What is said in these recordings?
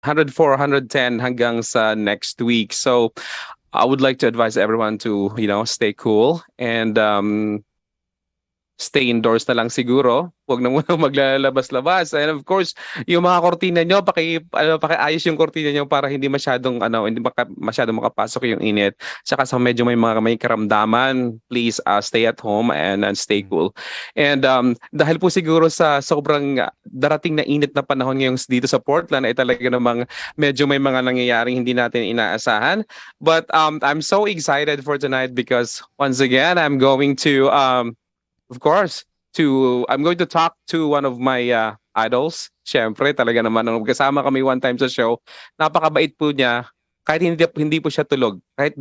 104, 110 hanggang sa next week. So I would like to advise everyone to, stay cool and stay indoors na lang siguro. Huwag na muna maglalabas-labas. And of course, yung mga kortina nyo, pakiayos yung kortina nyo para hindi masyadong makapasok yung init. Saka sa medyo may karamdaman, please stay at home and stay cool. And dahil po siguro sa sobrang darating na init na panahon ngayong dito sa Portland ay talaga namang medyo may mga nangyayaring hindi natin inaasahan. But I'm so excited for tonight because once again, of course, I'm going to talk to one of my idols. Siyempre, talaga naman, nung kasama kami one time sa show, napakabait po niya. Kahit hindi po siya tulog, kahit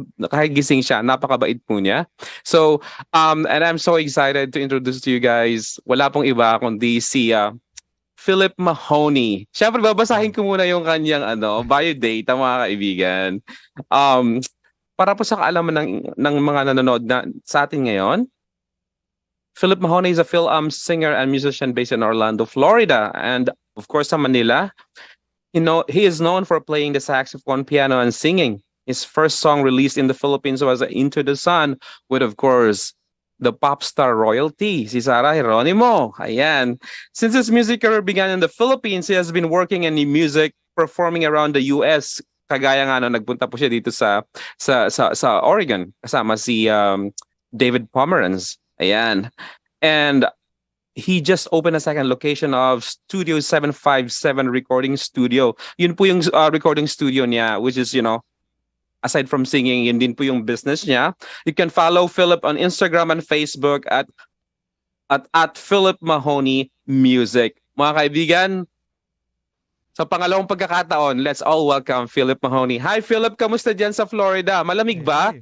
gising siya, napakabait po niya. So, and I'm so excited to introduce to you guys, wala pong iba kundi si Philip Mahoney. Siyempre, babasahin ko muna yung kanyang bio data, mga kaibigan. Para po sa kaalaman ng mga nanonood sa atin ngayon, Philip Mahoney is a singer and musician based in Orlando, Florida, and of course, in Manila. He is known for playing the saxophone, piano, and singing. His first song released in the Philippines was "Into the Sun," with, of course, the pop star royalty, si Sarah Geronimo. Ayan. Since his music career began in the Philippines, he has been working in music, performing around the U.S. Kagaya nga nagpunta po siya dito sa Oregon kasama si David Pomeranz. Ayan. And he just opened a second location of Studio 757 Recording Studio. Yun po yung recording studio niya, which is, aside from singing, yun din po yung business niya. You can follow Philip on Instagram and Facebook at Philip Mahoney Music. Mga kaibigan, sa pangalawang pagkakataon, let's all welcome Philip Mahoney. Hi Philip, kamusta dyan sa Florida? Malamig ba?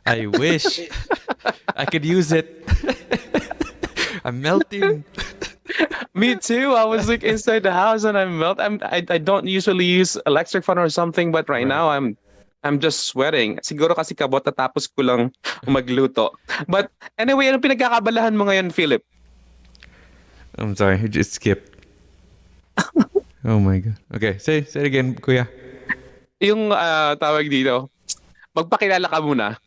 I wish I could use it. I'm melting. Me too. I was like inside the house and I don't usually use electric fan or something, but right now I'm just sweating. Siguro kasi kabot tapos ko lang magluto. But anyway, ano pinagkakabalahan mo ngayon, Philip? I'm sorry, you just skipped. Oh my God. Okay, say it again, Kuya. Yung tawag dito, magpakilala ka muna.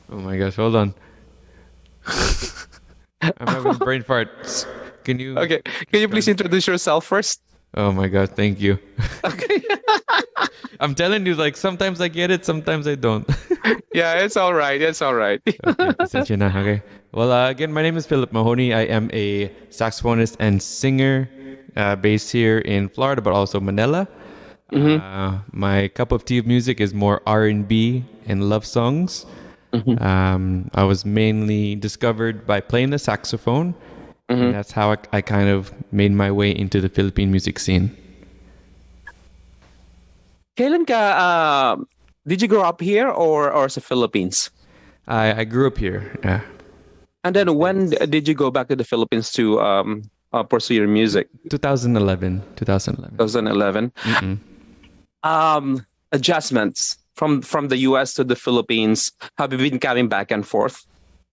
Oh my gosh, hold on. I'm having brain farts. Can you please introduce yourself first? Oh my God, thank you. Okay. I'm telling you, like, sometimes I get it, sometimes I don't. Yeah, it's all right. It's all right. Okay. Well, again, my name is Philip Mahoney. I am a saxophonist and singer based here in Florida, but also Manila. Mm-hmm. My cup of tea of music is more R&B and love songs. Mm-hmm. I was mainly discovered by playing the saxophone. Mm-hmm. And that's how I kind of made my way into the Philippine music scene. Kailan ka, did you grow up here or sa Philippines? I grew up here, yeah. And then when did you go back to the Philippines to pursue your music? 2011. 2011. Mm-hmm. Adjustments from the US to the Philippines, have you been coming back and forth?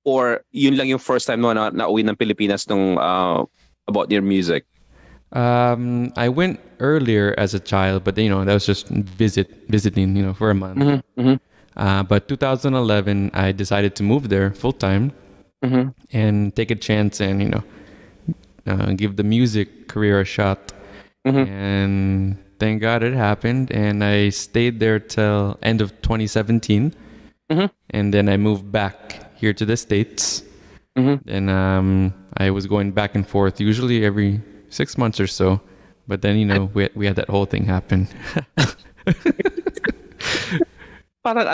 Or yun lang yung first time mo na uwi ng Pilipinas nung about your music? I went earlier as a child, but that was just visiting, for a month. Mm-hmm. Mm-hmm. But 2011, I decided to move there full time and take a chance and give the music career a shot. Mm-hmm. And thank God it happened, and I stayed there till end of 2017, and then I moved back here to the States. And I was going back and forth usually every 6 months or so, but then we had that whole thing happen. Parang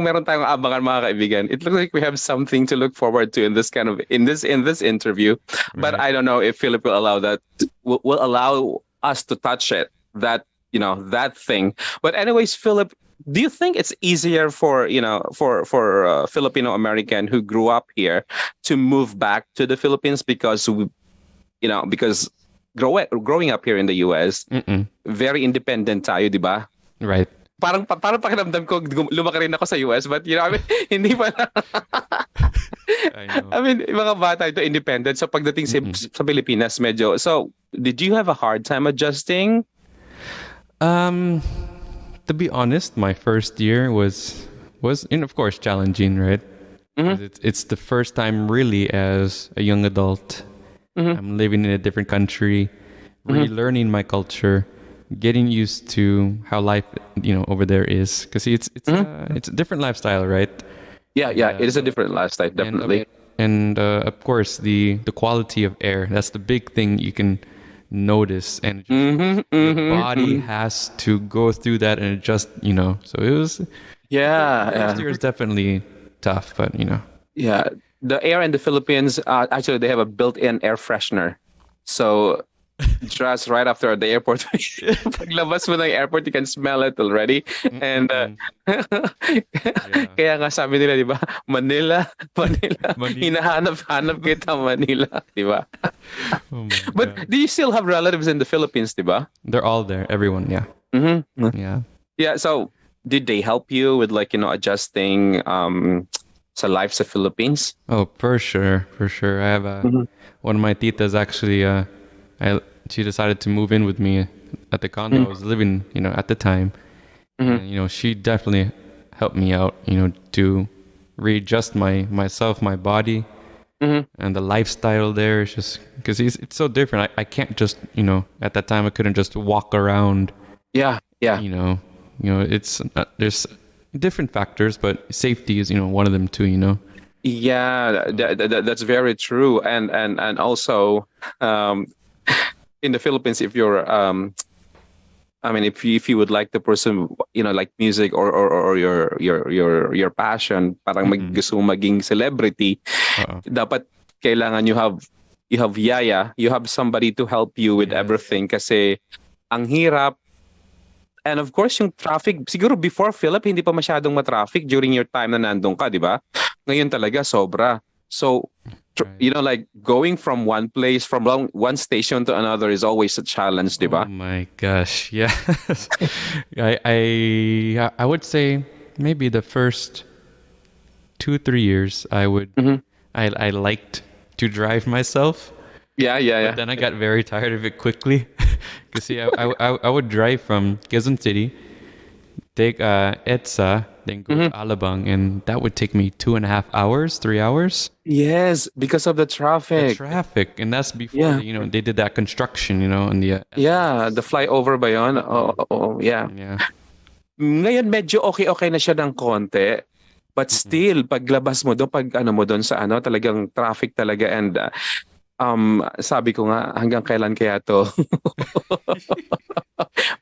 meron tayong abangan, mga kaibigan. It looks like we have something to look forward to in this interview. Right. But I don't know if Philip will allow us to touch it, that thing. But anyways, Philip, do you think it's easier for Filipino American who grew up here to move back to the Philippines because growing up here in the US, very independent tayo, di ba? Right. Parang pakiramdam ko lumaki rin ako sa US, but hindi pa na. I mean, mga bata ito independent. So pagdating sa Pilipinas, medyo. So, did you have a hard time adjusting? Um, to be honest, my first year was and of course challenging, right? 'Cause it's the first time really as a young adult. I'm living in a different country, really learning my culture, getting used to how life, over there is. Because it's a different lifestyle, right? Yeah, it is a different lifestyle, definitely. And of course, the quality of air. That's the big thing you can notice, and your body has to go through that and adjust. So it was Yeah, first year is definitely tough, but yeah. The air in the Philippines, actually, they have a built-in air freshener. So just right after the airport, paglabas mo ng airport, you can smell it already. And kaya nga sabi nila, di ba? Manila, hinahanap-hanap kita Manila, di ba? Oh my But God. do you still have relatives in the Philippines, di ba? They're all there. Everyone, yeah, yeah. Yeah, so did they help you with adjusting sa life sa Philippines? Oh, for sure, for sure. I have one of my titas actually. She decided to move in with me at the condo I was living, at the time. And, she definitely helped me out, to readjust myself, my body, and the lifestyle there. It's just because it's so different. I can't just, at that time I couldn't just walk around. Yeah. It's there's different factors, but safety is, one of them too. Yeah, that's very true. And also, in the Philippines, if you're if you would like to pursue like music or your passion, parang gusto mo maging celebrity, dapat kailangan you have yaya, you have somebody to help you with everything kasi ang hirap. And of course, yung traffic, siguro before Philip, hindi pa masyadong matraffic during your time na nandun ka, di ba? Ngayon talaga, sobra. So, like going from one place, from one station to another is always a challenge, di ba? Oh my gosh, yeah. I would say maybe the first 2-3 years I liked to drive myself. Yeah. But then I got very tired of it quickly. Because see, I would drive from Quezon City, take EDSA, then go to Alabang, and that would take me 2.5 hours, 3 hours. Yes, because of the traffic. And that's before they did that construction, and the the flyover ba yun? Oh, yeah. Ngayon medyo okay na siya ng konti. But still, paglabas mo doon, sa talagang traffic talaga, and sabi ko nga, hanggang kailan kaya to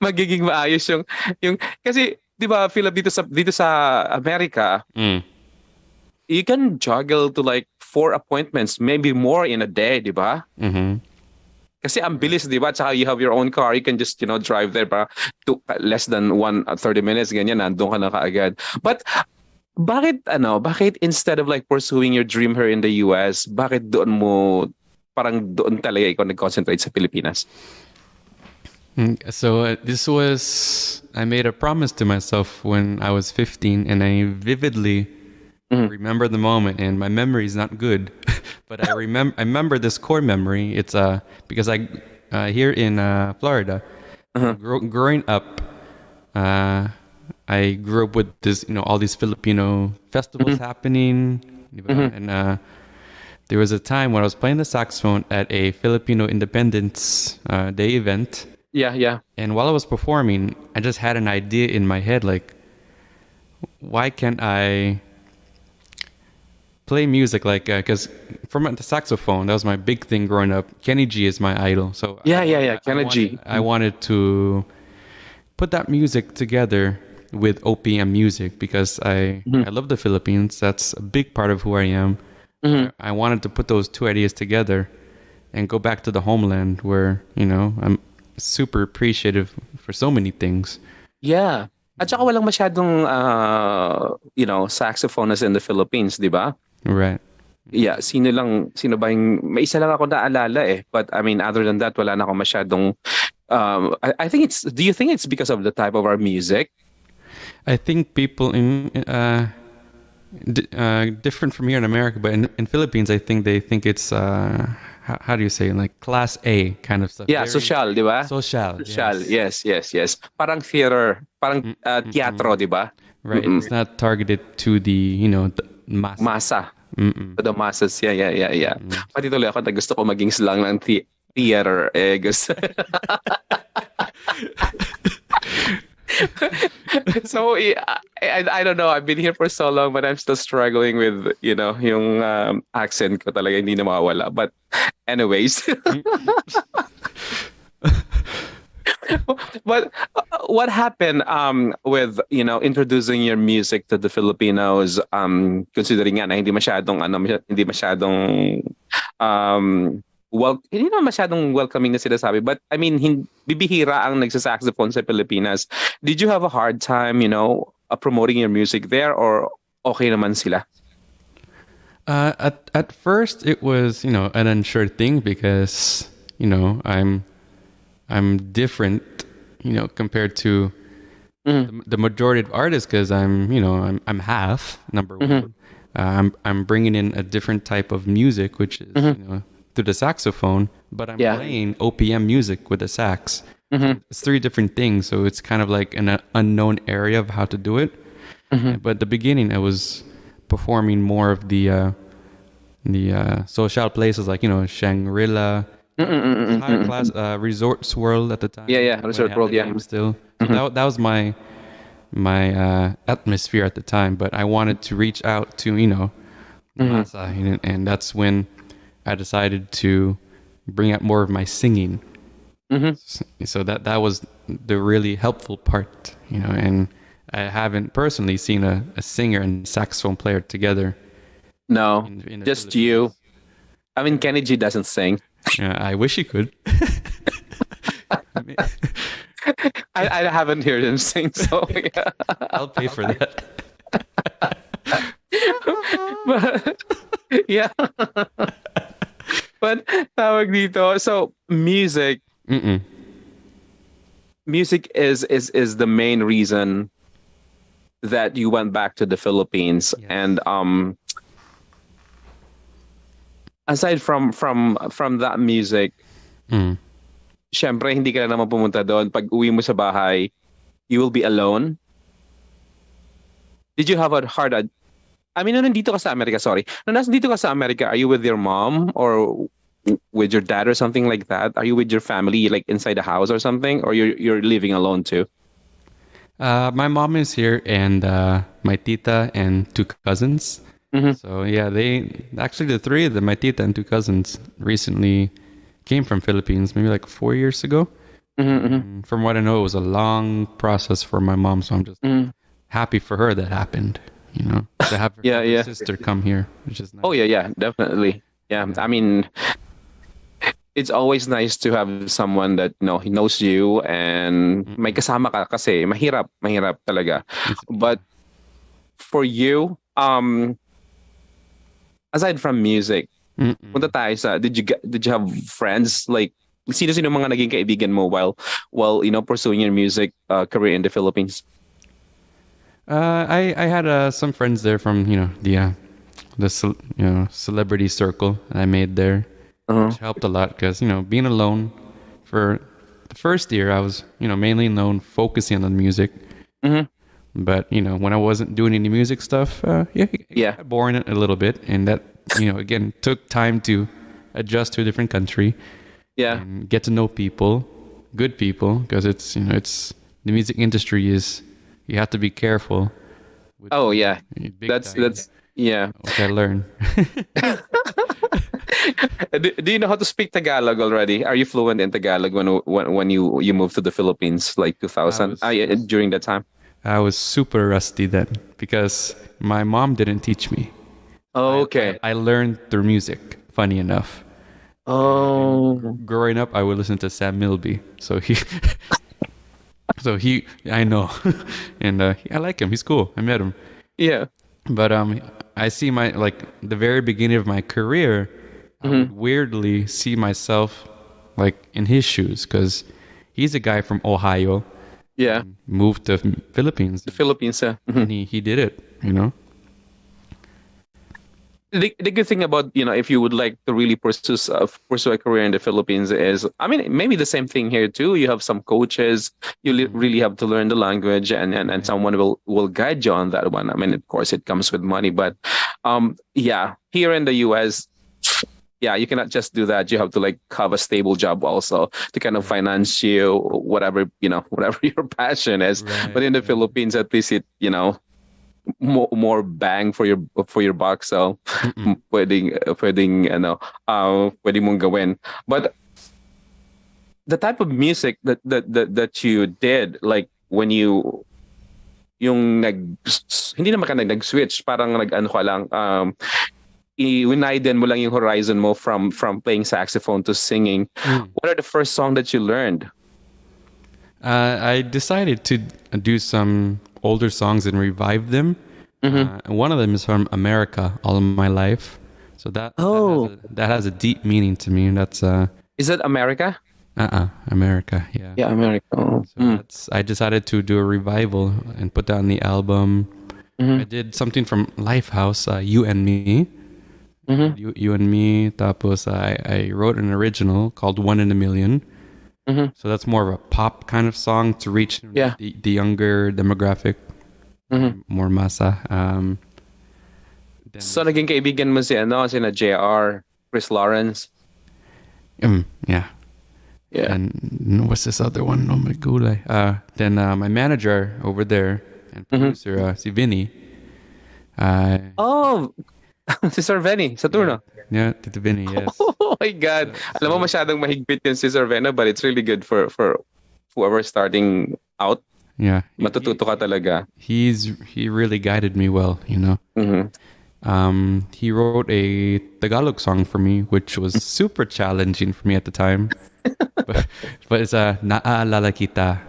magiging maayos yung kasi 'di ba, Philip, dito sa Amerika, you can juggle to like 4 appointments, maybe more in a day, 'di ba? Kasi ang bilis, 'di ba? Tsaka you have your own car, you can just drive there para less than 30 minutes, ganyan, nandun ka na kaagad. But bakit instead of like pursuing your dream here in the US, bakit doon talaga ikaw nag-concentrate sa Pilipinas? So I made a promise to myself when I was 15, and I vividly remember the moment, and my memory is not good, but I remember this core memory. It's because I here in Florida, growing up, I grew up with this, all these Filipino festivals happening, and there was a time when I was playing the saxophone at a Filipino Independence Day event. Yeah. And while I was performing, I just had an idea in my head, like, why can't I play music like, because from the saxophone, that was my big thing growing up. Kenny G is my idol. So Kenny G. I wanted to put that music together with OPM music because I love the Philippines. That's a big part of who I am. I wanted to put those two ideas together and go back to the homeland where, I'm super appreciative for so many things. Yeah. At saka walang masyadong, saxophonists in the Philippines, di ba? Right. Yeah, sino ba may isa lang ako naalala eh. But I mean, other than that, wala na ako masyadong, I think do you think it's because of the type of our music? I think people in, different from here in America, but in Philippines, I think they think it's how do you say, like class A kind of stuff. Yeah, Very social, di ba? social. Social, Yes. yes. Parang theater, parang teatro, Mm-mm. di ba? Right. It's not targeted to the, the masses. Masa. Mm-mm. To the masses, yeah. Mm-mm. Pati tuloy ako na gusto ko maging slang ng theater. Gusto. So I don't know. I've been here for so long, but I'm still struggling with yung accent ko talaga hindi na mawawala. But anyways, but what happened with introducing your music to the Filipinos, considering nga na hindi masyadong hindi naman masyadong welcoming na sinasabi, but I mean bibihira ang nagsasaxophone sa Pilipinas. Did you have a hard time promoting your music there, or okay naman sila? At first it was, an unsure thing because, I'm different, compared to the majority of artists, because I'm half, number one. I'm bringing in a different type of music, which is, through the saxophone, but I'm playing OPM music with the sax. It's three different things, so it's kind of like an unknown area of how to do it. But at the beginning, I was performing more of the social places like Shangri-La, high class Resorts World at the time. Yeah, Resort World, yeah. Still, so that was my atmosphere at the time. But I wanted to reach out to masa, and that's when I decided to bring out more of my singing. So that was the really helpful part, and I haven't personally seen a singer and saxophone player together. No, in the just Philippines. you. I mean, Kenny G doesn't sing. Yeah, I wish he could. I haven't heard him sing, so yeah. I'll pay for that. But, yeah. But tawag dito. So music is the main reason that you went back to the Philippines. Yes. And aside from that music, syempre hindi ka na naman pumunta doon. Pag uwi mo sa bahay, you will be alone. Did you have a hard nung nandito ka sa Amerika, sorry. Nung nandito ka sa Amerika, are you with your mom or with your dad or something like that? Are you with your family like inside the house or something, or you're living alone too? My mom is here, and my tita and two cousins. So yeah, the three of them, my tita and two cousins, recently came from Philippines, maybe like 4 years ago. From what I know, it was a long process for my mom, so I'm just happy for her that happened. To have her sister come here, which is nice. Oh yeah, definitely. Yeah, I mean, it's always nice to have someone that he knows you and may kasama ka kasi mahirap talaga. But for you, aside from music, punta tayo sa did you have friends, like sino mga naging kaibigan mo while pursuing your music career in the Philippines? I had some friends there from the celebrity circle I made there, which helped a lot because being alone for the first year I was mainly known focusing on music. But when I wasn't doing any music stuff, it got boring a little bit, and that again took time to adjust to a different country. Yeah, and get to know people, good people, because it's it's the music industry is. You have to be careful. Oh yeah, That's yeah. what I learned. Do you know how to speak Tagalog already? Are you fluent in Tagalog when you moved to the Philippines like 2000 during that time? I was super rusty then because my mom didn't teach me. Oh, okay. I learned through music. Funny enough. Oh. Growing up, I would listen to Sam Milby. So I know, and I like him. He's cool. I met him. Yeah. But I see the very beginning of my career, I would weirdly see myself like in his shoes because he's a guy from Ohio. Yeah. Moved to Philippines. The Philippines. And he did it. the good thing about, if you would like to really pursue a career in the Philippines is, I mean, maybe the same thing here too. You have some coaches. You really have to learn the language, and someone will guide you on that one. I mean, of course, it comes with money, but yeah, here in the US, yeah, you cannot just do that. You have to like have a stable job also to kind of finance you whatever whatever your passion is. Right, But in the right. Philippines, at least it more bang for your buck. So Mm-mm. pwedeng pwede mong gawin. But the type of music that you did, like when yung hindi naman ka nag-switch, parang nag-ano ka lang, i-widen mo lang yung horizon mo from playing saxophone to singing. What are the first song that you learned? I decided to do some older songs and revive them. And one of them is from America, All of My Life. So that has a deep meaning to me. That's Is that America? America, yeah. Yeah, America. Oh. So I decided to do a revival and put that on the album. I did something from Lifehouse, You and Me. You and Me. Tapos I wrote an original called One in a Million. So that's more of a pop kind of song to reach the younger demographic, more masa. So naging kaibigan mo si na JR, Chris Lawrence. Yeah. And what's this other one? Oh my gulay. Then my manager over there and producer, si Vinny. Si Sir Venny, Saturno. Yeah, Tito Vinny, yes. Oh my God. Alam mo, masyadong mahigpit yun si Sir Venny, but it's really good for whoever starting out. Yeah. Matututo ka talaga. He really guided me well, He wrote a Tagalog song for me, which was super challenging for me at the time. but it's a Naaalala Kita.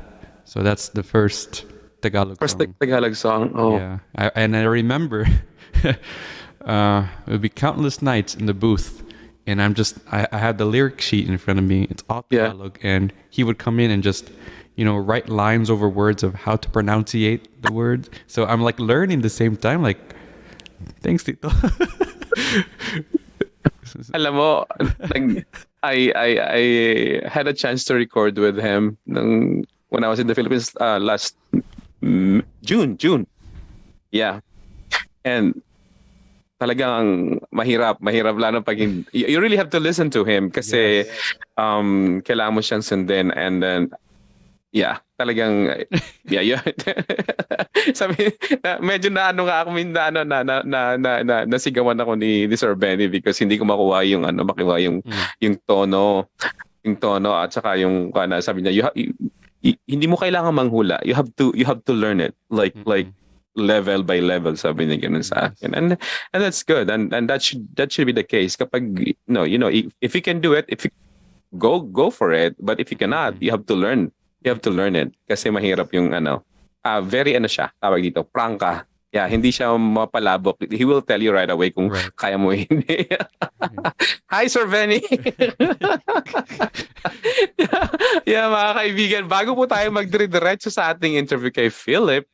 So that's the first Tagalog song. Tagalog song. Oh. Yeah. I remember it would be countless nights in the booth, and I had the lyric sheet in front of me. It's all Tagalog, and he would come in and just write lines over words of how to pronunciate the words. So I'm like learning the same time, like, thanks, Tito. Alam mo, I had a chance to record with him when I was in the Philippines last June. Yeah. And talagang mahirap lalo pag you really have to listen to him kasi kailangan mo siyang sundin, and then talagang sabi medyo ako nasigawan ako ni Sir Benny because hindi ko makuha yung yung tono at saka yung sabi niya hindi mo kailangan manghula, you have to learn it like level by level, sabi niya ganun sa akin, and that's good, and that should be the case kapag if you can do it, if you go for it, but if you cannot, you have to learn it kasi mahirap yung very siya tawag dito, prangka. Yeah, hindi siya mapalabok. He will tell you right away kung kaya mo hindi. Hi, Sir Benny. Mga kaibigan, bago po tayo magdire-diretso sa ating interview kay Philip,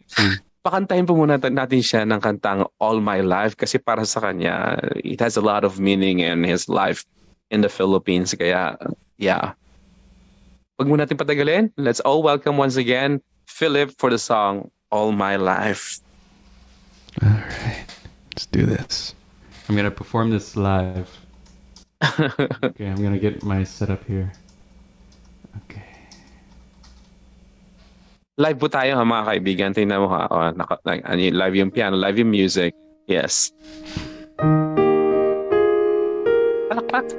pakantahin po muna natin siya ng kantang All My Life kasi para sa kanya, it has a lot of meaning in his life in the Philippines. Kaya, wag muna natin patagalin. Let's all welcome once again Philip for the song All My Life. All right, let's do this. I'm gonna perform this live. Okay, I'm gonna get my setup here. Okay. Live po tayo mga kaibigan. Tingnan mo live yung piano, live yung music. Yes. Palakpak.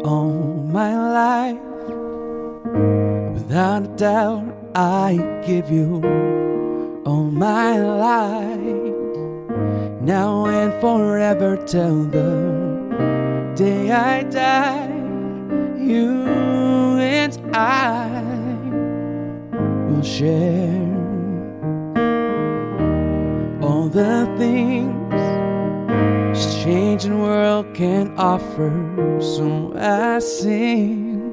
All my life, without a doubt, I give you all my life. Now and forever till the day I die, you and I will share all the things this changing world can offer. So I sing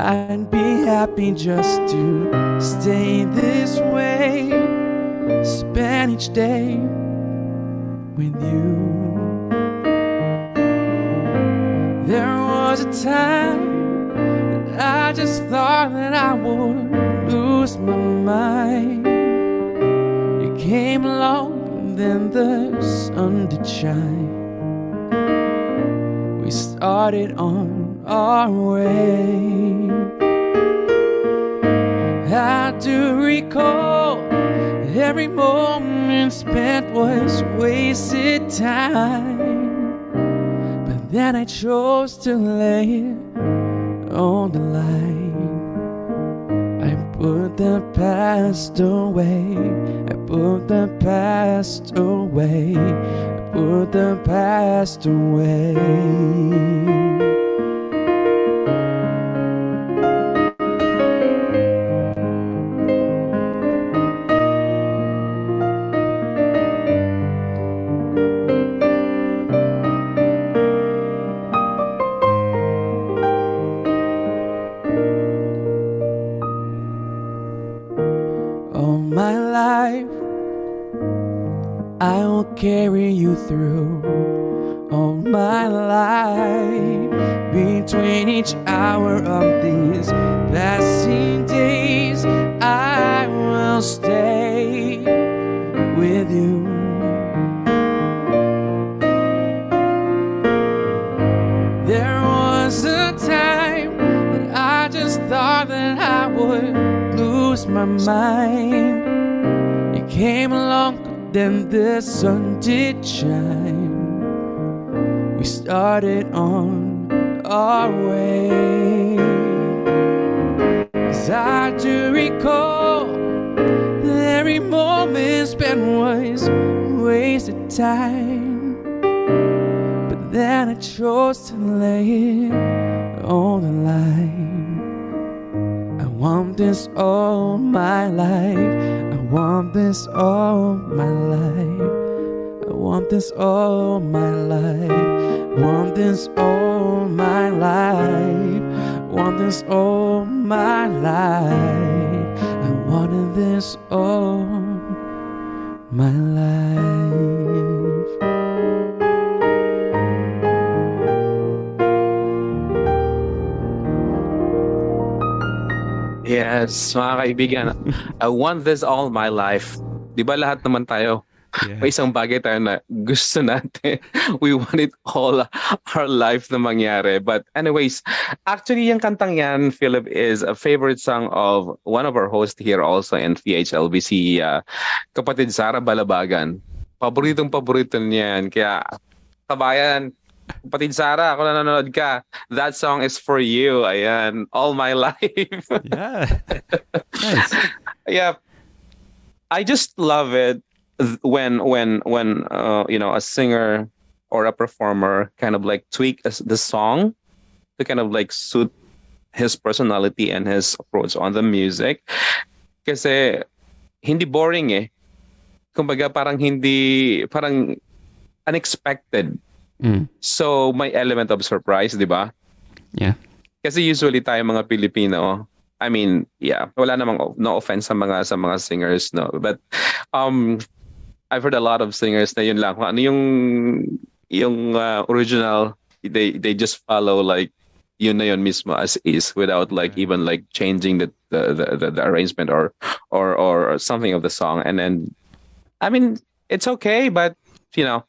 I'd be happy just to stay this way, spend each day with you. There was a time that I just thought that I would lose my mind. You came along and then the sun did shine. We started on our way. I do recall every moment spent was wasted time, but then I chose to lay it on the line. I put the past away. I put the past away. I put the past away. I'll carry you through all my life. Between each hour of these passing days, I will stay with you. There was a time that I just thought that I would lose my mind. You came along, then the sun did shine. We started on our way. 'Cause I do recall that every moment spent was wasted time, but then I chose to lay it on the line. I want this all my life. I want this all my life. I want this all my life. Want this all my life. Want this all my life. I wanted this all my life. Yes, mga kaibigan. I want this all my life. Di ba lahat naman tayo? Yeah. May isang bagay tayo na gusto natin. We want it all our life na mangyari. But anyways, actually yung kantang yan, Philip, is a favorite song of one of our hosts here also in PHLB, si kapatid Sara Balabagan. Paborito niya yan. Kaya, kabayan, kapatid Sara, kung nanonood ka, that song is for you. Ayan, all my life. Yeah. Nice. Yeah. I just love it when a singer or a performer kind of like tweak the song to kind of like suit his personality and his approach on the music. Kasi hindi boring eh. Kumbaga parang unexpected. So may element of surprise, di ba? Yeah. Kasi usually tayo mga Pilipino, I mean, yeah, wala namang no offense sa mga singers, no. But I've heard a lot of singers na yun lang. Kung ano yung original, they just follow like yun na yun mismo as is without like even like changing the arrangement or something of the song. And then, I mean, it's okay, but you know,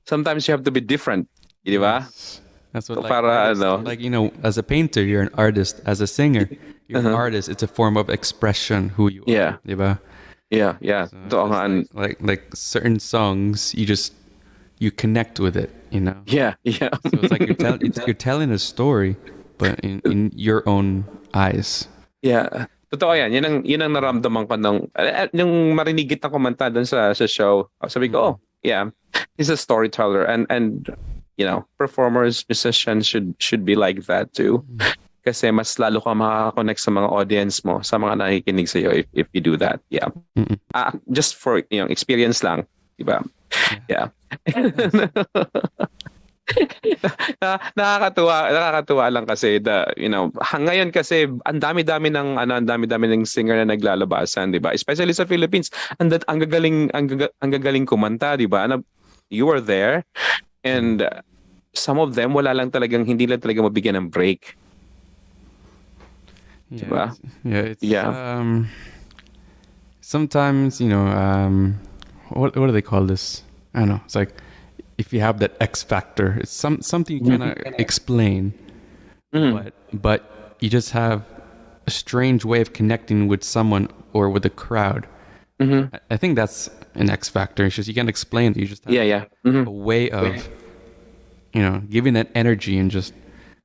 sometimes you have to be different, di ba? That's what Para you know, as a painter, you're an artist. As a singer, you're an artist. It's a form of expression who you are. Di ba? Yeah. So like certain songs, you connect with it, you know. Yeah. So it's like you're telling a story, but in your own eyes. Yeah. Totoo yan. Yun ang naramdaman ko nung marinig kitang kumanta dun sa show. Sabi ko, oh, yeah, he's a storyteller, and you know, performers, musicians should be like that too. Kasi mas lalo ka makaka-connect sa mga audience mo, sa mga nakikinig sa iyo if you do that. Yeah. Just for, you know, experience lang, di ba? Yeah. Nakakatuwa lang kasi ngayon kasi ang dami-dami ng singer na naglalabasan, 'di ba? Especially sa Philippines. Ang gagaling kumanta, 'di ba? You were there and some of them hindi lang talaga mabigyan ng break. Diba? It's Yeah. sometimes, what do they call this? I don't know. It's like if you have that X factor, it's something you cannot explain, but you just have a strange way of connecting with someone or with a crowd. I think that's an X factor. It's just you can't explain it. You just have a way of, giving that energy and just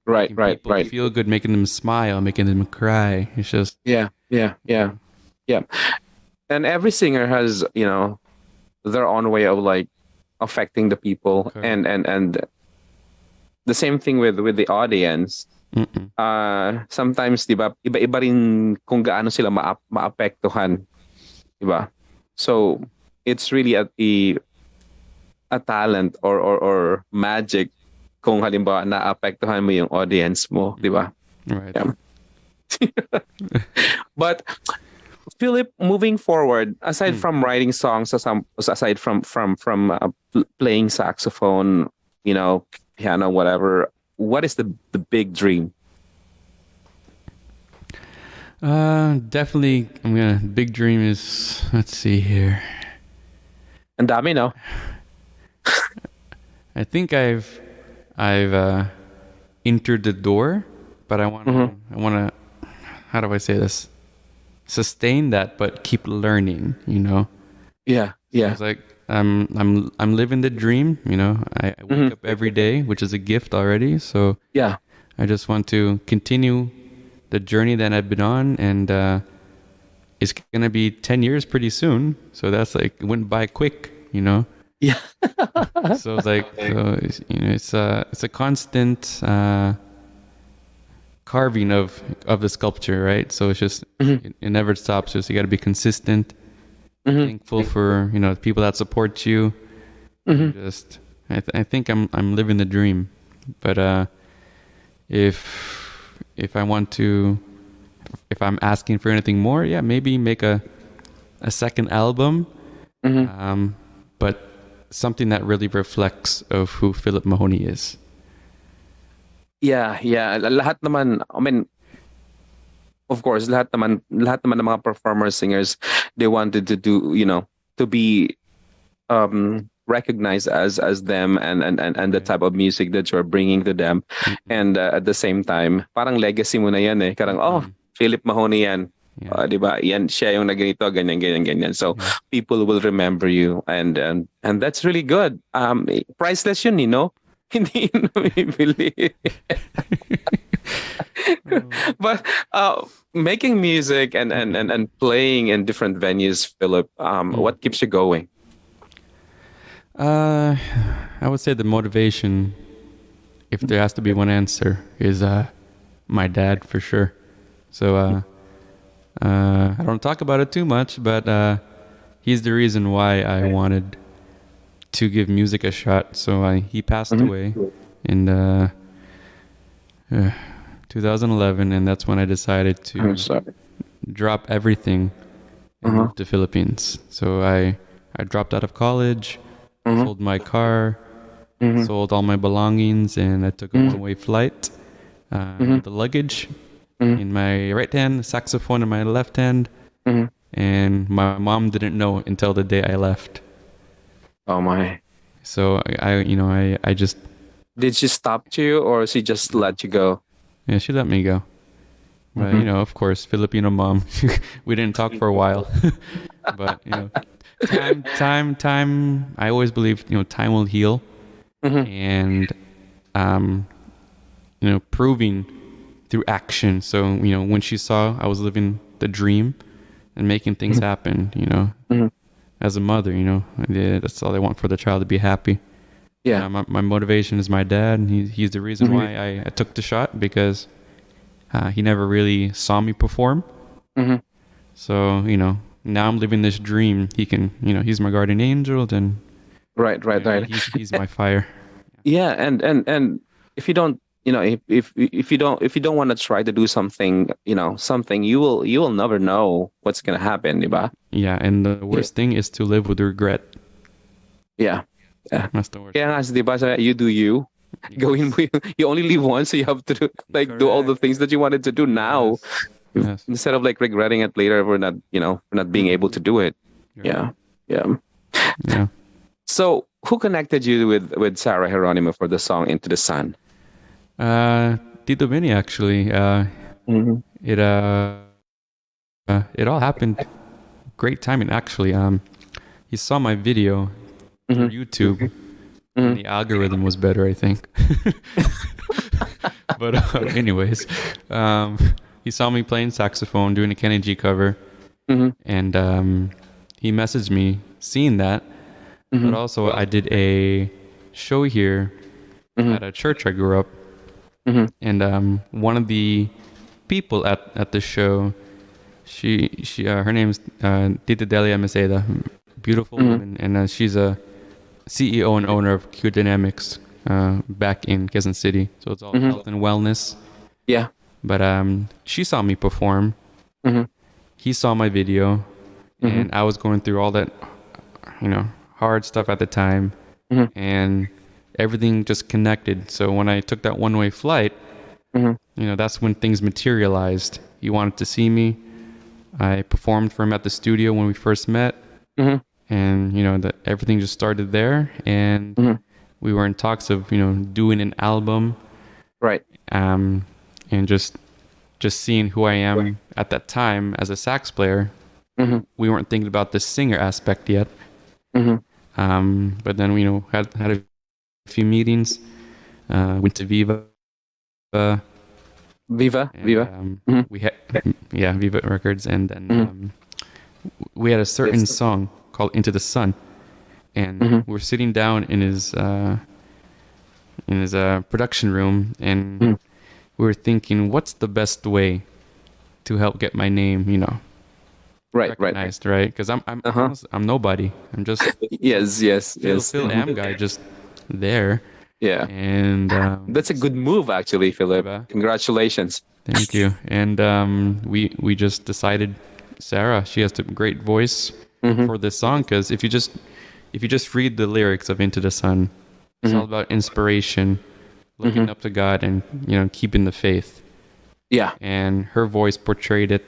Right. people feel good, making them smile, making them cry. It's just Yeah. And every singer has, their own way of like affecting the people. Okay. And the same thing with the audience. Sometimes, 'di ba, iba-iba rin kung gaano sila maapektuhan, 'di ba? So, it's really a talent or magic kung halimbawa naapektuhan mo yung audience mo, 'di ba? right. Yeah. But Philip, moving forward, aside from writing songs, aside from playing saxophone, piano, whatever, what is the big dream? Definitely. Big dream is. Let's see here. Ang dami, no? I think I've entered the door, but I want to. How do I say this? Sustain that, but keep learning. Yeah. It's like I'm living the dream. I wake up every day, which is a gift already. So Yeah. I just want to continue the journey that I've been on, and it's gonna be 10 years pretty soon. So that's like it went by quick. Yeah. So it's like it's a constant carving of the sculpture, right? So it's just it never stops. Just you got to be consistent, thankful for the people that support you. Just I think I'm living the dream, but if I want to, if I'm asking for anything more, yeah, maybe make a second album, but something that really reflects of who Philip Mahoney is. Yeah. Lahat naman, I mean, of course, lahat naman ng mga performers, singers, they wanted to do, to be recognized as them and the type of music that you're bringing to them. And at the same time, parang legacy mo na yan eh. Karang, Philip Mahoney yan. Yeah. Di ba? Yan, siya yung naganito, ganyan. So, people will remember you. And that's really good. Priceless yun, Hindi yun namibili. But making music and playing in different venues, Philip, what keeps you going? I would say the motivation, if there has to be one answer, is my dad for sure. So I don't talk about it too much, but he's the reason why I wanted to give music a shot. So he passed away in 2011, and that's when I decided to drop everything and move to Philippines. So I dropped out of college, sold my car, sold all my belongings, and I took a one-way flight. The luggage in my right hand, saxophone in my left hand, and my mom didn't know until the day I left. Oh my! So I just. Did she stop you, or she just let you go? Yeah, she let me go. But of course, Filipino mom. We didn't talk for a while, but time. I always believe time will heal, and proving through action. So when she saw I was living the dream and making things happen, as a mother, that's all I want for the child, to be happy. Yeah. My motivation is my dad, and he's the reason why I took the shot, because he never really saw me perform. So now I'm living this dream. He can, he's my guardian angel. Then right. he's my fire. Yeah, and if you don't, if you don't want to try to do something, something, you will never know what's gonna happen, diba? Yeah, and the worst thing is to live with regret. Yeah. Yeah. That's the worst. Kaya nga, diba, you do you. Gawin mo you only live once, so you have to do all the things that you wanted to do now, Yes. instead of like regretting it later for not, for not being able to do it. You're Yeah. Yeah. Yeah. So who connected you with Sarah Geronimo for the song Into the Sun? Tito Vinny actually. It it all happened great timing actually. He saw my video through YouTube. And the algorithm was better, I think. But anyways, he saw me playing saxophone, doing a Kenny G cover, and he messaged me seeing that. But also, I did a show here at a church I grew up, and one of the people at the show, she her name's Tita Delia Maceda, beautiful woman, and she's a CEO and owner of Q Dynamics back in Quezon City. So it's all health and wellness. Yeah. But she saw me perform. He saw my video, and I was going through all that, hard stuff at the time, and everything just connected. So when I took that one-way flight, that's when things materialized. He wanted to see me. I performed for him at the studio when we first met. And that everything just started there, and we were in talks of doing an album, right? And just seeing who I am at that time as a sax player. We weren't thinking about the singer aspect yet. But then we had a few meetings. Went to Viva. Viva. We had Viva Records, and then we had a certain song called Into the Sun, and we're sitting down in his production room, and we were thinking, what's the best way to help get my name, recognized, right? Because I'm nobody. I'm just yes. Phil Am guy, just there. Yeah, and that's a good move, actually, Philip. Congratulations. Thank you. And we just decided, Sarah, she has a great voice for this song, because if you just read the lyrics of Into the Sun, it's all about inspiration, looking up to God, and keeping the faith. Yeah. And her voice portrayed it,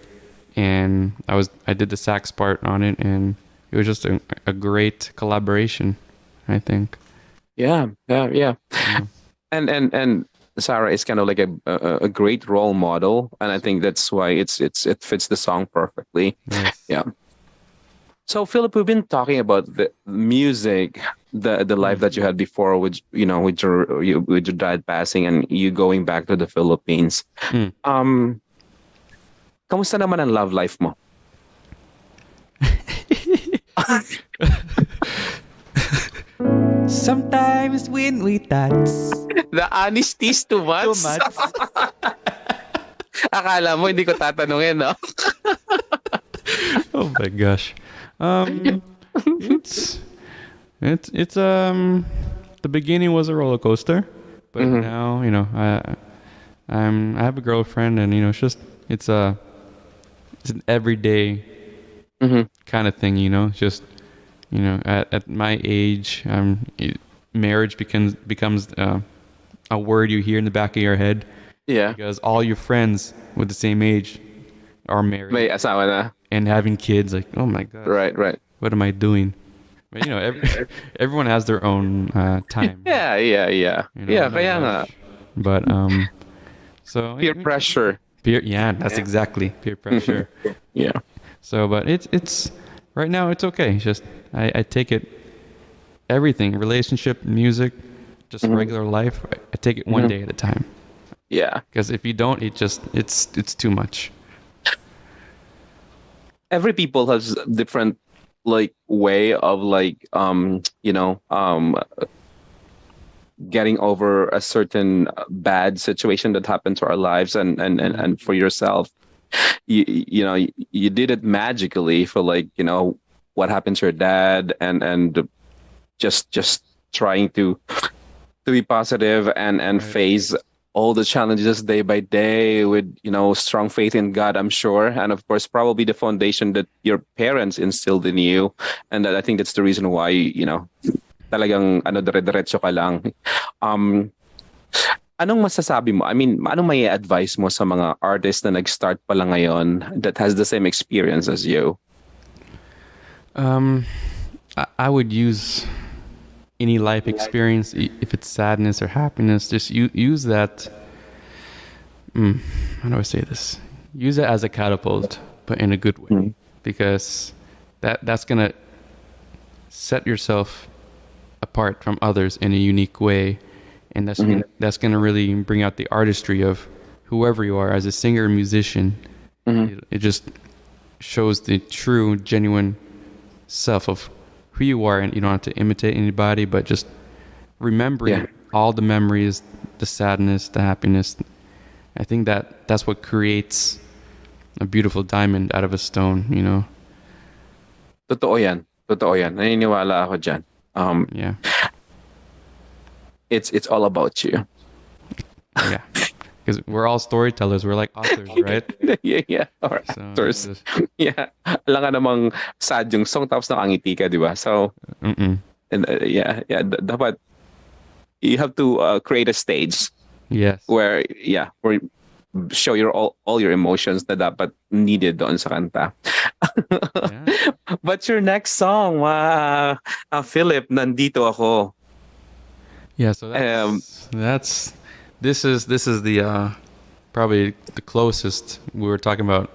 and I did the sax part on it, and it was just a great collaboration, I think. Yeah. And Sarah is kind of like a great role model, and I think that's why it fits the song perfectly. Yes. Yeah. So Philip, we've been talking about the music, the life that you had before, with your dad passing and you going back to the Philippines. Kamusta naman ang love life mo? Sometimes when we touch, The honesty is too much. too much. Akala mo hindi ko tatanungin, no? Oh my gosh. It's the beginning was a roller coaster, but now I have a girlfriend, and it's an everyday kind of thing, just at my age, marriage becomes a word you hear in the back of your head. Yeah. Because all your friends with the same age are married. May asawa na. And having kids, like, oh my god, Right. what am I doing? But everyone has their own time. Yeah. Yeah, no kaya nga. rush. But so Peer pressure. that's exactly peer pressure. Yeah. So, but it's right now it's okay. It's just I take it, everything, relationship, music, just regular life. I take it one day at a time. Yeah. Because if you don't, it's too much. Every people has different way of getting over a certain bad situation that happened to our lives, and for yourself, you did it magically for what happened to your dad, and just trying to to be positive and face all the challenges day by day with strong faith in God, I'm sure, and of course probably the foundation that your parents instilled in you, and that I think that's the reason why talagang dire-diretso ka lang. Anong masasabi mo? I mean, anong may advice mo sa mga artists na nag-start pa lang ngayon that has the same experience as you? I would use any life experience, if it's sadness or happiness, just use that. How do I say this? Use it as a catapult, but in a good way, because that's gonna set yourself apart from others in a unique way, and that's gonna really bring out the artistry of whoever you are as a singer or musician. It just shows the true, genuine self of who you are, and you don't have to imitate anybody, but just remembering all the memories, the sadness, the happiness. I think that's what creates a beautiful diamond out of a stone, Totoo yan. Naniniwala ako dyan. Yeah. It's all about you. Yeah. Because we're all storytellers. We're like authors, right? Yeah. Or actors. Yeah. Alam ka namang sad yung song tapos nakangiti ka, di ba? So, and, dapat you have to create a stage. Yes. Where show all your emotions na dapat needed doon sa kanta. But your next song, Philip, Nandito Ako. Yeah, so this is the probably the closest we were talking about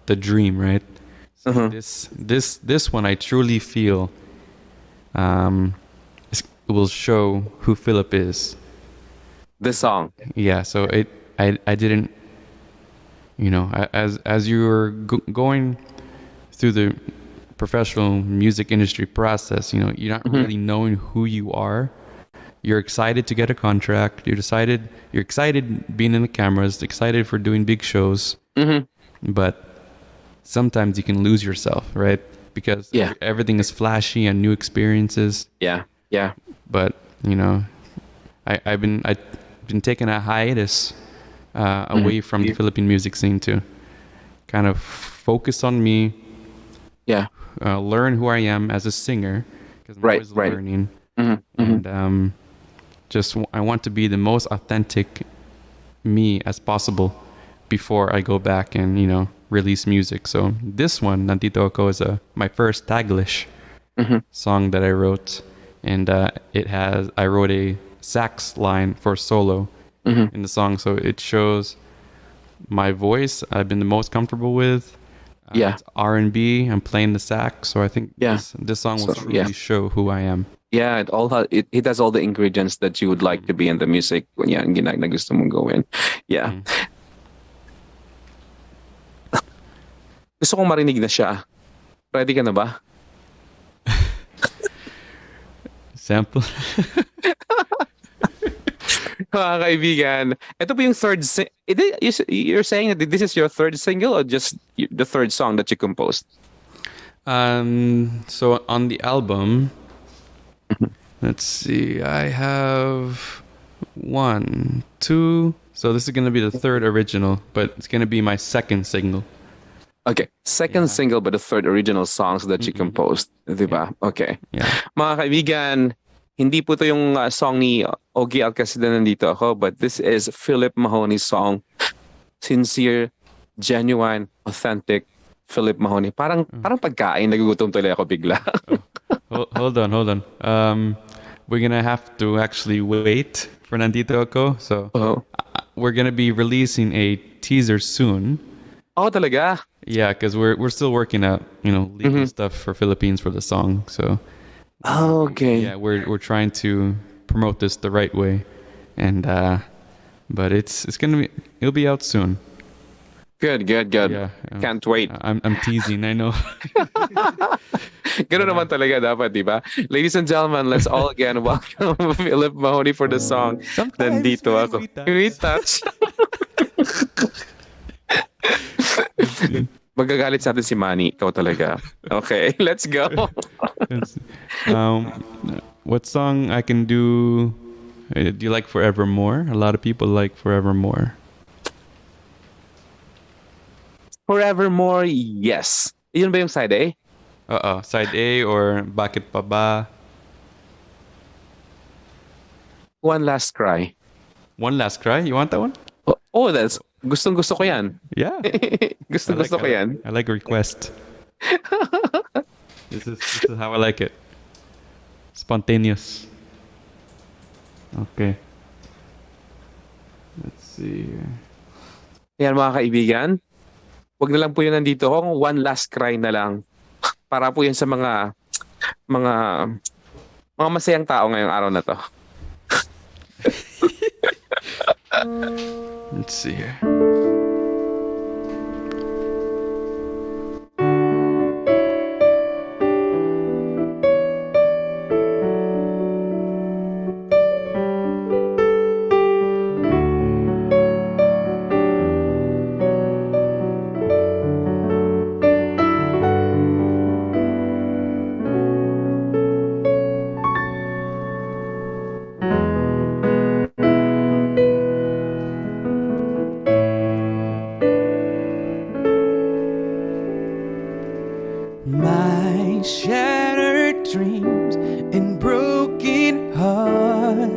the dream, right? So this one I truly feel will show who Philip is. This song. Yeah, so I didn't, as you were going through the professional music industry process, you're not really knowing who you are. You're excited to get a contract. You're excited being in the cameras, excited for doing big shows. But sometimes you can lose yourself, right? Because everything is flashy and new experiences. Yeah. But I've been taking a hiatus away from the Philippine music scene to kind of focus on me. Yeah. Learn who I am as a singer, because I'm always learning. And I want to be the most authentic me as possible before I go back and release music. So this one, Nandito Ako, is my first Taglish song that I wrote, and I wrote a sax line for solo in the song, so it shows my voice I've been the most comfortable with. It's R&B. I'm playing the sax, so I think this song will truly show who I am. Yeah, it has all the ingredients that you would like to be in the music when yan na gusto mong gawin. Yeah. Gusto kong marinig na siya. Ready ka na ba? Sample. Mga kaibigan, ito po yung third you're saying that this is your third single or just the third song that you composed? So on the album, let's see, I have 1, 2. So this is going to be the third original, but it's going to be my second single. Okay, second single but the third original songs that you composed, diba? Okay. Yeah. Mga kaibigan, hindi po ito yung song ni Ogie Alcacida, Nandito Ako, but this is Philip Mahoney's song. Sincere, genuine, authentic Philip Mahoney. Parang pagkain, nagugutom tuloy ako bigla. Hold on. We're gonna have to actually wait for Nandito Ako. So we're gonna be releasing a teaser soon. Oh, talaga? Yeah, because we're still working out, legal stuff for Philippines for the song. So okay. Yeah, we're trying to promote this the right way, and but it'll be out soon. Good. Yeah, Can't wait. I'm teasing, I know. Ganun naman talaga dapat, di ba? Ladies and gentlemen, let's all again welcome Philip Mahoney for the song Nandito Ako. We touch. Magagalit sa atin si Manny. Ikaw talaga. Okay, let's go. What song I can do? Do you like Forevermore? A lot of people like Forevermore. Forevermore, yes. Yun ba yung side A? Side A or Bakit Pa Ba? One Last Cry. One Last Cry? You want that one? That's gustong-gusto ko yan. Yeah. Gustong-gusto ko yan. I like Request. This is how I like it. Spontaneous. Okay. Let's see here. Yan mga kaibigan. Wag na lang po yun nandito kung One Last Cry na lang. Para po yan sa mga masayang tao ngayong araw na to. Let's see here. My shattered dreams and broken heart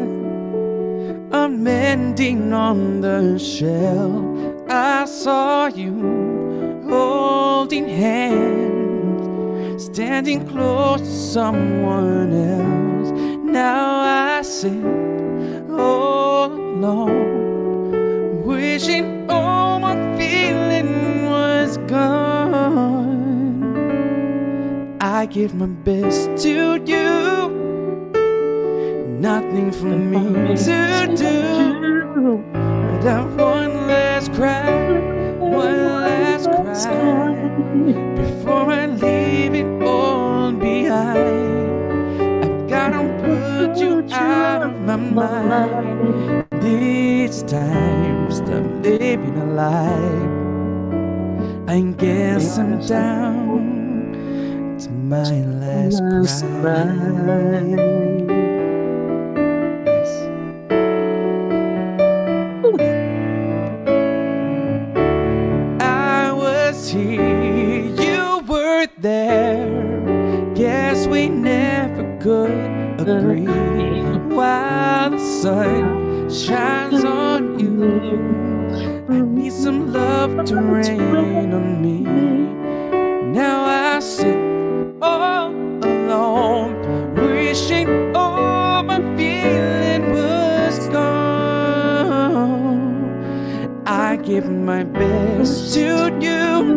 are mending on the shelf. I saw you holding hands, standing close to someone else. Now I sit all alone, wishing all my feeling was gone. I give my best to you, nothing for me to do, but I one last cry, one last cry, before I leave it all behind. I've gotta put you out of my mind. This time, stop living a lie. I guess I'm down to my last cry. I was here, you were there. Guess we never could agree. While the sun shines on you, I need some love to rain on me. Now I sit all alone, wishing all my feeling was gone. I give my best to you,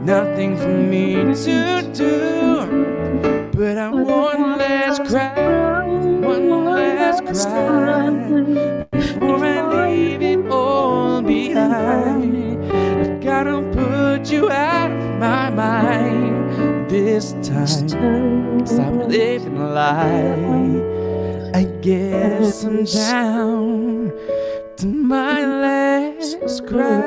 nothing for me to do, but I one last cry, one last cry, before I leave it all behind. I've gotta put you out of my mind. This time, stop living a lie. I guess I'm down to my last cry.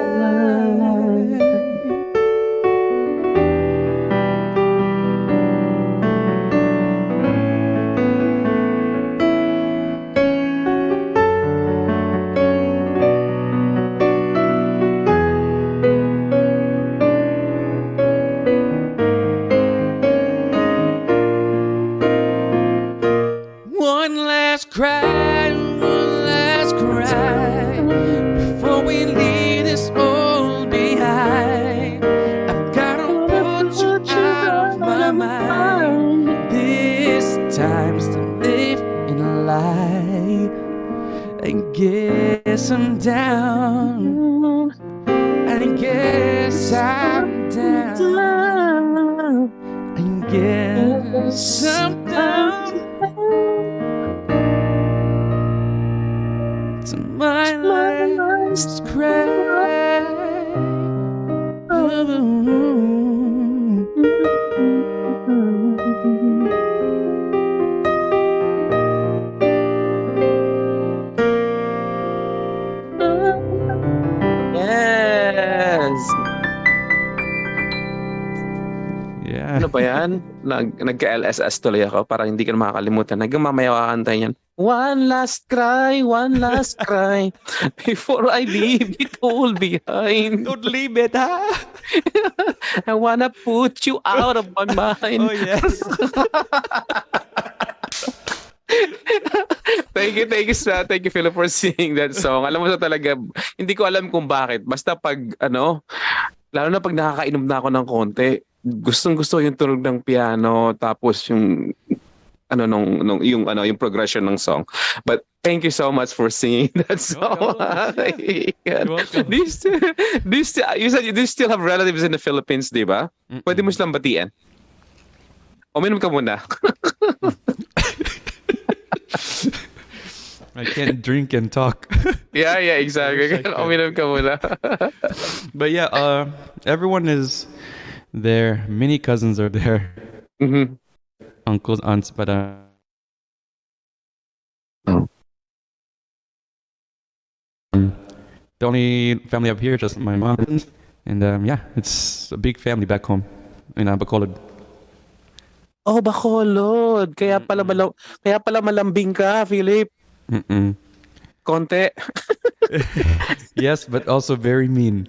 One last cry, one last cry, before we leave this all behind. I've gotta put you out of my mind. This time's to live in a lie. I guess I'm down. I guess I'm down. I guess I'm down to my last cry. Yes! Yeah. Ano ba yan? Nagka-LSS tuloy ako para hindi ka na makakalimutan. Hanggang mamaya kakantayin yan. One last cry before I leave it all behind. Don't leave it, huh? I wanna put you out of my mind. Oh, yes. Thank you, sir. Thank you, Philip, for singing that song. Alam mo sa talaga, hindi ko alam kung bakit. Basta pag, lalo na pag nakakainom na ako ng konti, gustong-gusto yung tunog ng piano, tapos yung, yung progression ng song. But thank you so much for singing that song. You're welcome. You said you do still have relatives in the Philippines, di ba? Pwede mo silang batiin. Uminom ka muna. I can't drink and talk. Yeah, exactly. I wish I could. Uminom ka muna. But yeah, everyone is there. Many cousins are there. Mm-hmm. Uncles, aunts, but the only family up here is just my mom. And yeah, it's a big family back home in Bacolod. Oh, Bacolod. Kaya pala malambing ka, Philip. Mm-mm. Konti. Yes, but also very mean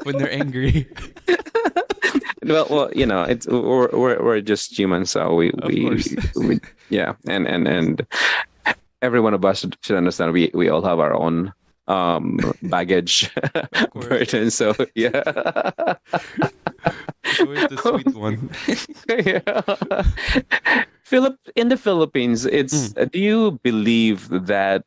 when they're angry. Well, it's we're just humans, so we yeah, and every one of us should understand we all have our own baggage burden. So yeah. Always the sweet one. Yeah. Philip, in the Philippines, it's do you believe that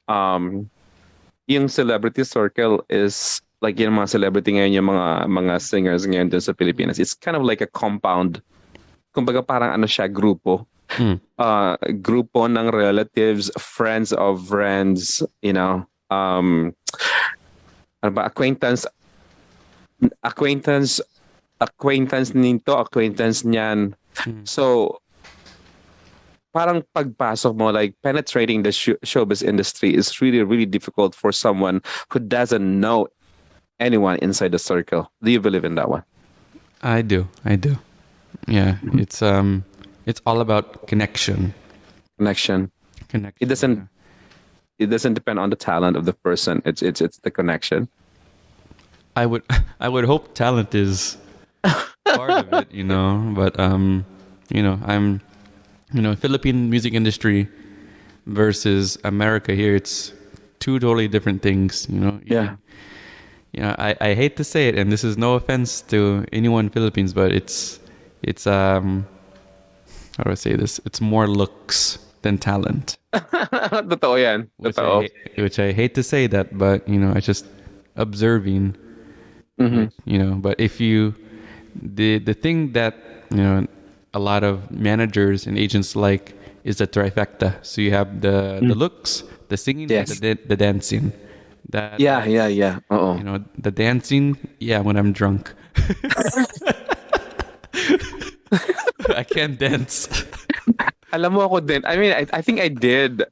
yung celebrity circle is like yung mga celebrity ngayon, yung mga singers ngayon dun sa Pilipinas, it's kind of like a compound. Kumbaga parang siya, grupo. Grupo ng relatives, friends of friends, acquaintance nito, acquaintance niyan. So, parang pagpasok mo, like penetrating the showbiz industry is really, really difficult for someone who doesn't know anyone inside the circle. Do you believe in that one? I do. Yeah, it's all about connection. Connection. It doesn't depend on the talent of the person. It's the connection. I would hope talent is part of it, but I'm Philippine music industry versus America here, it's two totally different things, Yeah. I hate to say it, and this is no offense to anyone in Philippines, but it's how do I say this? It's more looks than talent. Totoo yan. Totoo. Which I hate to say that, but it's just observing. But if you the thing that a lot of managers and agents like is the trifecta. So you have the looks, the singing, Yes. and the dancing. That Yeah. Oo. the dancing. Yeah, when I'm drunk, I can't dance. Alam mo ako din. I mean, I think I did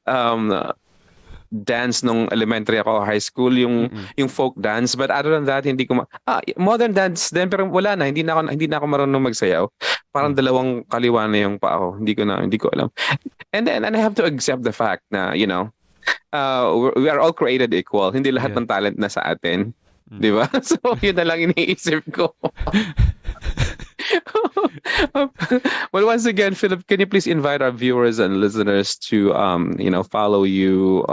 dance nung elementary ako, high school, yung folk dance, but other than that hindi ko modern dance din, pero wala na, hindi na ako marunong magsayaw. Parang dalawang kaliwa na yung pa ako. Hindi ko alam. And I have to accept the fact na we are all created equal. Hindi lahat ng talent na sa atin. Di ba? So yun na lang iniisip ko. Well, once again, Philip, can you please invite our viewers and listeners to follow you?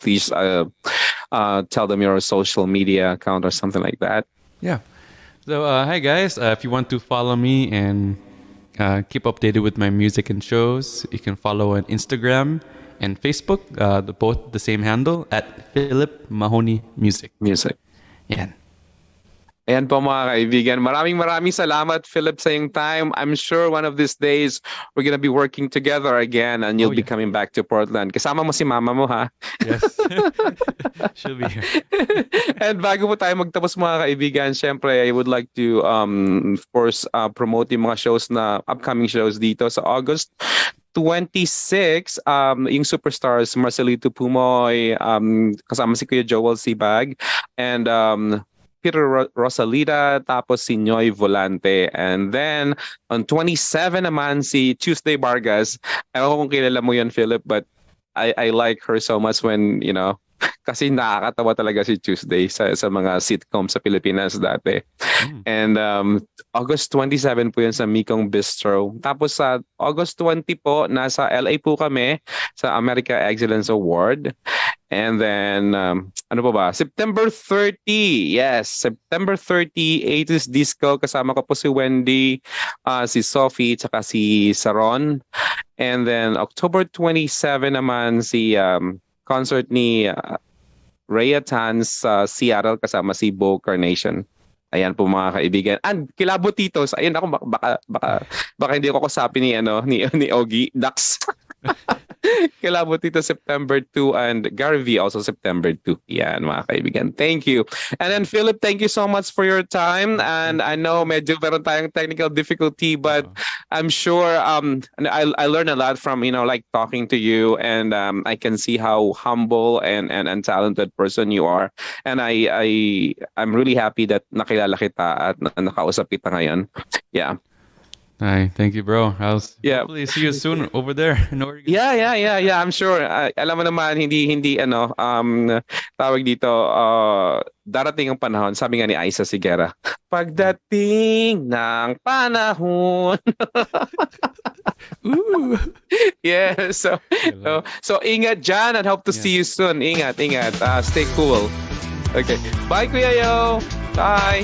Please tell them your social media account or something like that. Yeah. So hi guys, if you want to follow me and keep updated with my music and shows, you can follow on Instagram and Facebook, both the same handle at Philip Mahoney Music. Yeah. Ayan po mga kaibigan. Maraming salamat, Philip, sa iyong time. I'm sure one of these days we're gonna be working together again and you'll be coming back to Portland. Kasama mo si mama mo, ha? Yes. She'll be here. And bago po tayo magtapos mga kaibigan, syempre, I would like to, of course, promote yung mga upcoming shows dito sa August 26, yung superstars Marcelito Pumoy, kasama si Kuya Joel Sibag, and Peter Rosalita, tapos si Noy Volante. And then, on 27 naman, si Tuesday Vargas. Ewan ko kung kilala mo yun, Philip, but I like her so much when, kasi nakakatawa talaga si Tuesday sa mga sitcom sa Pilipinas dati. And August 27 po yun sa Mekong Bistro. Tapos sa August 20 po, nasa LA po kami sa America Excellence Award. And then, ano pa ba? September 30. Yes, September 30, 80s Disco. Kasama ko po si Wendy, si Sophie, tsaka si Saron. And then, October 27 naman, si concert ni Rhea Tan sa Seattle kasama si Bo Carnation. Ayan po mga kaibigan. And Kilabo Titos, ayun ako baka hindi ako kasapi ni Ogie Dax. Kilabo Tito September 2 and Gary V also September 2. Yan mga kaibigan. Thank you. And then Philip, thank you so much for your time. And I know medyo meron tayong technical difficulty, but I'm sure I learned a lot from like talking to you, and I can see how humble and talented person you are. And I'm really happy that nakilala kita at nakausap kita ngayon. Yeah. Hi, thank you, bro. Hopefully see you soon over there in Oregon. Yeah. I'm sure. Alam mo naman, hindi tawag dito, darating ang panahon. Sabi nga ni Aiza Sigera, pagdating ng panahon. Yeah, so ingat dyan and hope to see you soon. Ingat. Stay cool. Okay. Bye, Kuya Yo. Bye.